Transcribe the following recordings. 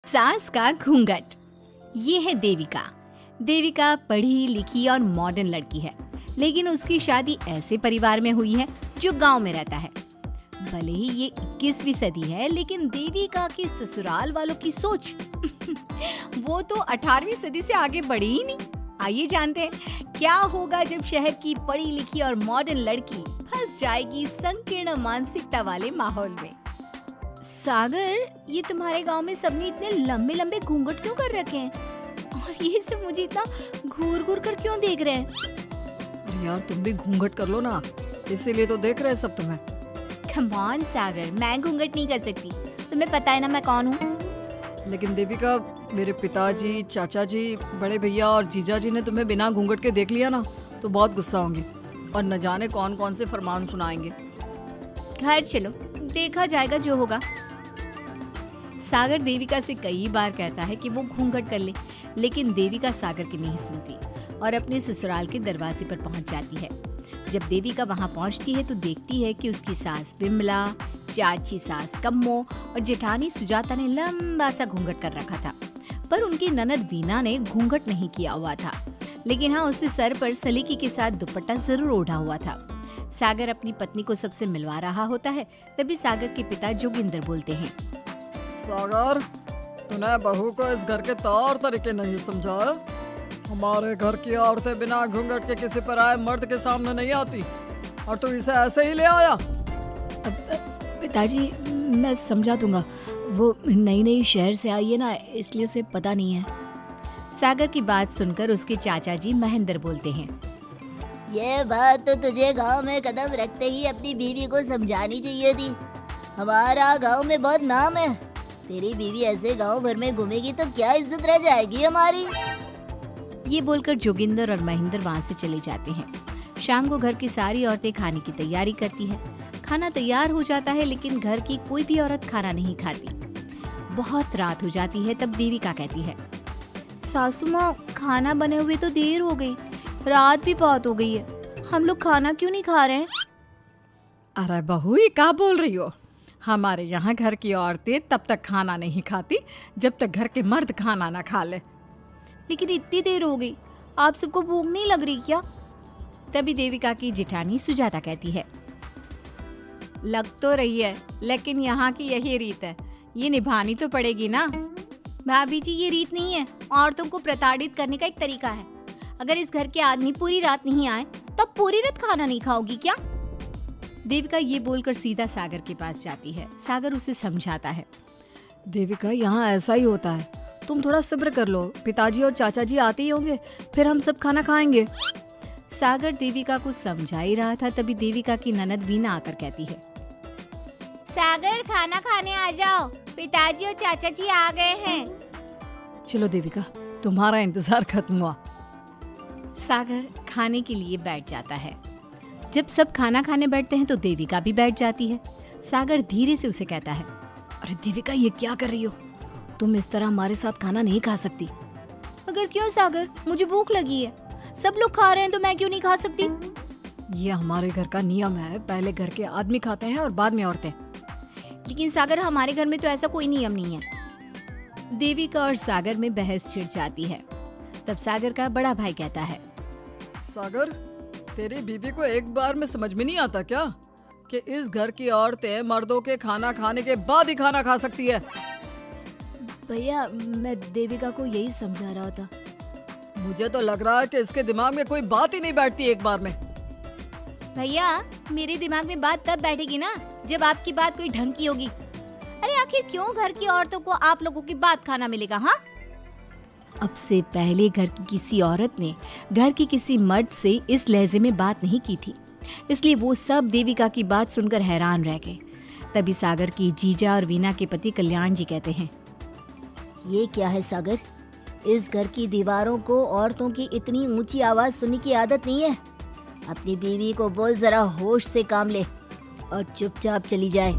सास का घूंघट। ये है देविका। देविका पढ़ी लिखी और मॉडर्न लड़की है, लेकिन उसकी शादी ऐसे परिवार में हुई है जो गांव में रहता है। भले ही ये 21वीं सदी है, लेकिन देविका के ससुराल वालों की सोच वो तो 18वीं सदी से आगे बढ़ी ही नहीं। आइए जानते हैं क्या होगा जब शहर की पढ़ी लिखी और मॉडर्न लड़की फंस जाएगी संकीर्ण मानसिकता वाले माहौल में। सागर, ये तुम्हारे गांव में सबने इतने लंबे लंबे घूंघट क्यों कर रखे हैं? और ये सब मुझे इतना घूर घूर कर क्यों देख रहे हैं? अरे यार, तुम भी घूंघट कर लो ना, इसीलिए तो देख रहे हैं सब तुम्हें। कम ऑन सागर, मैं घूंघट नहीं कर सकती। तुम्हें पता है ना मैं कौन हूँ। लेकिन देविका, मेरे पिताजी, चाचा जी, बड़े भैया और जीजा जी ने तुम्हें बिना घूंघट के देख लिया ना तो बहुत गुस्सा होंगे और न जाने कौन कौन से फरमान सुनाएंगे। घर चलो, देखा जाएगा जो होगा। सागर देविका से कई बार कहता है कि वो घूंघट कर ले, लेकिन देविका सागर की नहीं सुनती और अपने ससुराल के दरवाजे पर पहुंच जाती है। जब देविका वहां पहुंचती है तो देखती है कि उसकी सास बिमला, चाची सास कम्मो और जेठानी सुजाता ने लंबा सा घूंघट कर रखा था, पर उनकी ननद बीना ने घूंघट नहीं किया हुआ था। लेकिन हाँ, उसने सर पर सलीकी के साथ दुपट्टा जरूर ओढ़ा हुआ था। सागर अपनी पत्नी को सबसे मिलवा रहा होता है, तभी सागर के पिता जोगिंदर बोलते हैं, सागर, तूने बहू को इस घर के तौर तरीके नहीं समझा। हमारे घर की औरतें बिना घूंघट के किसी पर आए मर्द के सामने नहीं आती और तू इसे ऐसे ही ले आया। पिताजी, मैं समझा दूंगा। वो नई नई शहर से आई है ना, इसलिए उसे पता नहीं है। सागर की बात सुनकर उसके चाचा जी महेंद्र बोलते हैं, ये बात तो तुझे गांव में कदम रखते ही अपनी बीवी को समझानी चाहिए थी। हमारा गांव में बहुत नाम है। तेरी बीवी ऐसे गांव भर में घूमेगी तो क्या इज्जत रह जाएगी हमारी। ये बोलकर जोगिंदर और महेंद्र वहाँ से चले जाते हैं। शाम को घर की सारी औरतें खाने की तैयारी करती है। खाना तैयार हो जाता है, लेकिन घर की कोई भी औरत खाना नहीं खाती। बहुत रात हो जाती है, तब देविका कहती है, सासू माँ, खाना बने हुए तो देर हो गई, रात भी बहुत हो गई है, हम लोग खाना क्यों नहीं खा रहे हैं? अरे बहू, ये क्या बोल रही हो? हमारे यहाँ घर की औरतें तब तक खाना नहीं खाती जब तक घर के मर्द खाना ना खा ले। लेकिन इतनी देर हो गई, आप सबको भूख नहीं लग रही क्या? तभी देविका की जेठानी सुजाता कहती है, लग तो रही है, लेकिन यहाँ की यही रीत है, ये निभानी तो पड़ेगी ना। भाभी जी, ये रीत नहीं है, औरतों को प्रताड़ित करने का एक तरीका है। अगर इस घर के आदमी पूरी रात नहीं आए तो पूरी रात खाना नहीं खाओगी क्या? देविका ये बोलकर सीधा सागर के पास जाती है। सागर उसे समझाता है, देविका, यहाँ ऐसा ही होता है, तुम थोड़ा सब्र कर लो, पिताजी और चाचा जी आते ही होंगे, फिर हम सब खाना खाएंगे। सागर देविका को समझा ही रहा था, तभी देविका की ननद बीना आकर कहती है, सागर, खाना खाने आ जाओ, पिताजी और चाचा जी आ गए हैं। चलो देविका, तुम्हारा इंतजार खत्म हुआ। सागर खाने के लिए बैठ जाता है। जब सब खाना खाने बैठते हैं तो देविका भी बैठ जाती है। सागर धीरे से उसे कहता है, अरे देविका, ये क्या कर रही हो? तुम इस तरह हमारे साथ खाना नहीं खा सकती। मगर क्यों सागर, मुझे भूख लगी है, सब लोग खा रहे हैं तो मैं क्यों नहीं खा सकती? ये हमारे घर का नियम है, पहले घर के आदमी खाते हैं और बाद में औरतें। लेकिन सागर, हमारे घर में तो ऐसा कोई नियम नहीं है। देविका और सागर में बहस छिड़ जाती है। तब सागर का बड़ा भाई कहता है, सागर, तेरी बीवी को एक बार में समझ में नहीं आता क्या कि इस घर की औरतें मर्दों के खाना खाने के बाद ही खाना खा सकती है? भैया, मैं देविका को यही समझा रहा था। मुझे तो लग रहा है कि इसके दिमाग में कोई बात ही नहीं बैठती एक बार में। भैया, मेरे दिमाग में बात तब बैठेगी ना जब आपकी बात कोई ढंग की होगी। अरे आखिर क्यों घर की औरतों को आप लोगों की बात खाना मिलेगा? हाँ, अब से पहले घर की किसी औरत ने घर के किसी मर्द से इस लहजे में बात नहीं की थी, इसलिए वो सब देविका की बात सुनकर हैरान रह गए। तभी सागर की जीजा और वीना के पति कल्याण जी कहते हैं, ये क्या है सागर, इस घर की दीवारों को औरतों की इतनी ऊंची आवाज सुनने की आदत नहीं है। अपनी बीवी को बोल जरा होश से काम ले और चुपचाप चली जाए।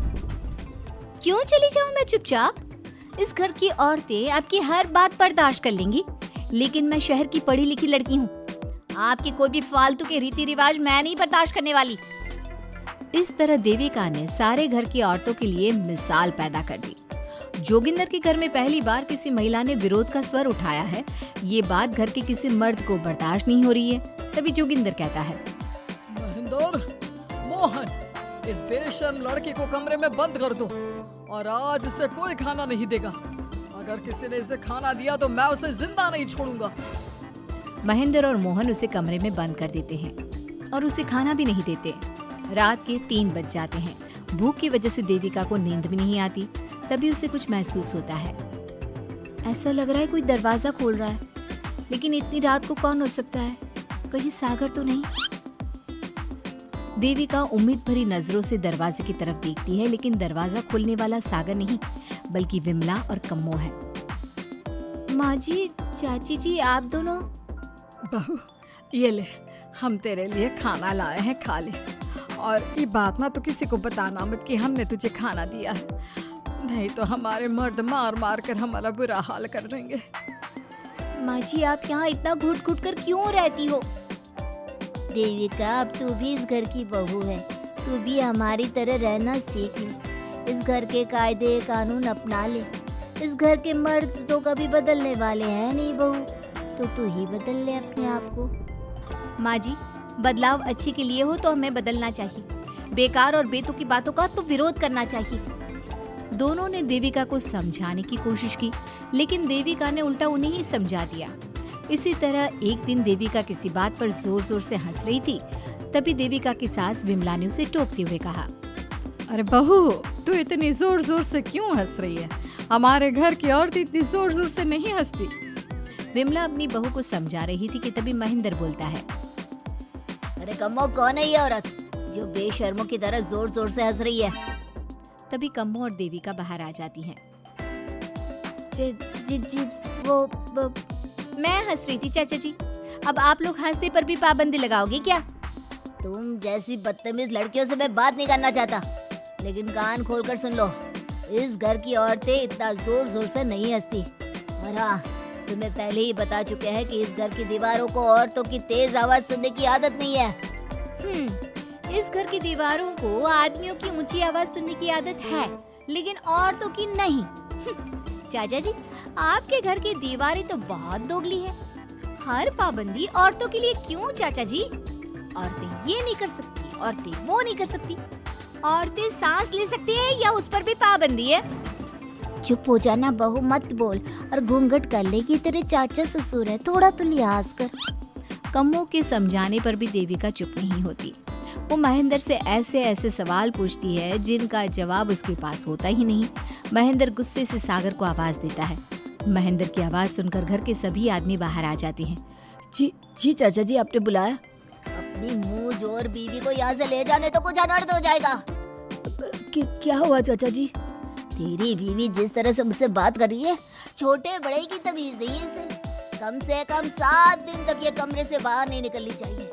क्यों चली जाऊं मैं चुपचाप? इस घर की औरतें आपकी हर बात बर्दाश्त कर लेंगी, लेकिन मैं शहर की पढ़ी लिखी लड़की हूँ। आपकी कोई भी फालतू के रीति रिवाज मैं नहीं बर्दाश्त करने वाली। इस तरह देविका ने सारे घर की औरतों के लिए मिसाल पैदा कर दी। जोगिंदर के घर में पहली बार किसी महिला ने विरोध का स्वर उठाया है, ये बात घर के किसी मर्द को बर्दाश्त नहीं हो रही है। तभी जोगिंदर कहता है, महेंद्र, मोहन, इस बेशर्म लड़की को कमरे में बंद कर दो और आज इसे कोई खाना नहीं देगा। अगर किसी ने इसे खाना दिया तो मैं उसे जिंदा नहीं छोड़ूंगा। महेंद्र और मोहन उसे कमरे में बंद कर देते हैं और उसे खाना भी नहीं देते। रात के 3 बज जाते हैं। भूख की वजह से देविका को नींद भी नहीं आती। तभी उसे कुछ महसूस होता है। ऐसा लग रहा है कोई दरवाजा खोल रहा है, लेकिन इतनी रात को कौन हो सकता है? कहीं सागर तो नहीं? देविका उम्मीद भरी नजरों से दरवाजे की तरफ देखती है, लेकिन दरवाजा खोलने वाला सागर नहीं, बल्कि विमला और कम्मो है। माँ जी, चाची जी, आप दोनों? बहू, ये ले, हम तेरे लिए खाना लाए हैं, खा ले। और ये बात ना तो किसी को बताना मत कि हमने तुझे खाना दिया है, नहीं तो हमारे मर्द मार मार कर हमारा बुरा हाल कर देंगे। माँ जी, आप यहाँ इतना घुट घुट कर क्यों रहती हो? देविका, अब तू भी इस घर की बहू है, तू भी हमारी तरह रहना सीख ले। इस घर के कायदे कानून अपना ले। इस घर के मर्द तो कभी बदलने वाले हैं नहीं बहू, तो तू ही बदल ले अपने आप को। माँ जी, बदलाव अच्छे के लिए हो तो हमें बदलना चाहिए। बेकार और बेतुकी बातों का तो विरोध करना चाहिए। दोनों ने देविका को समझाने की कोशिश की, लेकिन देविका ने उल्टा उन्हें ही समझा दिया। इसी तरह एक दिन देविका किसी बात पर जोर जोर से हंस रही थी। तभी देविका की सास विमला ने उसे टोकते हुए कहा, अरे बहू, तू इतनी जोर जोर से क्यों हंस रही है? हमारे घर की औरत इतनी जोर जोर से नहीं हंसती। विमला अपनी बहू को समझा रही थी कि तभी महेंद्र बोलता है, अरे कम्मो, कौन है ये औरत जो बेशर्मों की तरह जोर जोर से हंस रही है? तभी कम्मो और देविका बाहर आ जाती हैं। जी जी जी, वो मैं हंस रही थी चाचा जी। अब आप लोग हंसने पर भी पाबंदी लगाओगे क्या? तुम जैसी बदतमीज लड़कियों से मैं बात नहीं करना चाहता, लेकिन कान खोलकर सुन लो, इस घर की औरतें इतना जोर जोर से नहीं हंसती। और हाँ, तुम्हें पहले ही बता चुके हैं कि इस घर की दीवारों को औरतों की तेज आवाज सुनने की आदत नहीं है। इस घर की दीवारों को आदमियों की ऊंची आवाज सुनने की आदत है, लेकिन औरतों की नहीं। चाचा जी, आपके घर की दीवारें तो बहुत दोगली है। हर पाबंदी औरतों के लिए क्यों चाचा जी? औरतें ये नहीं कर सकती, औरतें वो नहीं कर सकती। औरतें सांस ले सकती है या उस पर भी पाबंदी है? चुप हो जाना बहू, मत बोल और घूंघट कर ले। ये तेरे चाचा ससुर है, थोड़ा तो लिहाज कर। कम्मो के समझाने पर भी देविका चुप नहीं होती। वो महेंद्र से ऐसे ऐसे सवाल पूछती है जिनका जवाब उसके पास होता ही नहीं। महेंद्र गुस्से से सागर को आवाज देता है। महेंद्र की आवाज सुनकर घर के सभी आदमी बाहर आ जाते हैं। जी जी चाचा जी, आपने बुलाया? अपनी मुंह जोर बीवी को यहाँ से ले जाने तो कुछ अनर्थ हो जाएगा। क्या हुआ चाचा जी? तेरी बीवी जिस तरह से मुझसे बात कर रही है, छोटे बड़े की तमीज नहीं है इसे। कम से कम 7 दिन तक ये कमरे से बाहर नहीं निकलनी चाहिए।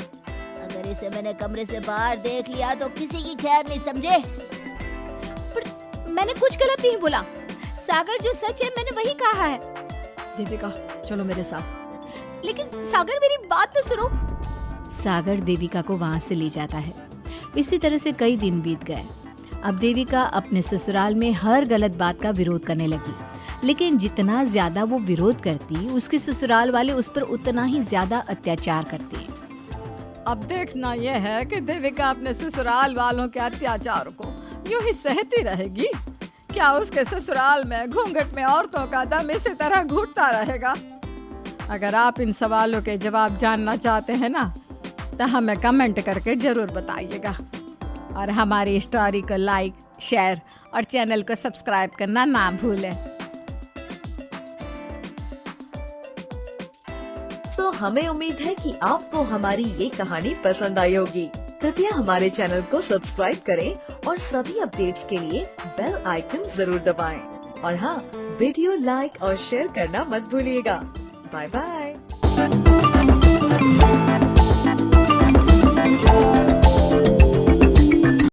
अगर इसे मैंने कमरे से बाहर देख लिया तो किसी की खैर नहीं, समझे? पर मैंने कुछ गलत नहीं बोला। सागर, जो सच है मैंने वही कहा है। देविका, चलो मेरे साथ। लेकिन सागर, मेरी बात तो सुनो। सागर देविका को वहाँ से ले जाता है। इसी तरह से कई दिन बीत गए। अब देविका अपने ससुराल में हर गलत बात का विरोध करने लगी, लेकिन जितना ज्यादा वो विरोध करती, उसके ससुराल वाले उस पर उतना ही ज्यादा अत्याचार करते। अब देखना यह है कि देविका अपने ससुराल वालों के अत्याचार को यूं ही सहती रहेगी। क्या उसके ससुराल में घूंघट में औरतों का दम इसी तरह घुटता रहेगा? अगर आप इन सवालों के जवाब जानना चाहते हैं ना, तो हमें कमेंट करके जरूर बताइएगा। और हमारी स्टोरी को लाइक, शेयर और चैनल को सब्सक्राइब करना ना भूलें। तो हमें उम्मीद है कि आपको हमारी ये कहानी पसंद आई होगी। कृपया हमारे चैनल को सब्सक्राइब करें और सभी अपडेट्स के लिए बेल आइकन जरूर दबाएं। और हाँ, वीडियो लाइक और शेयर करना मत भूलिएगा। Bye bye.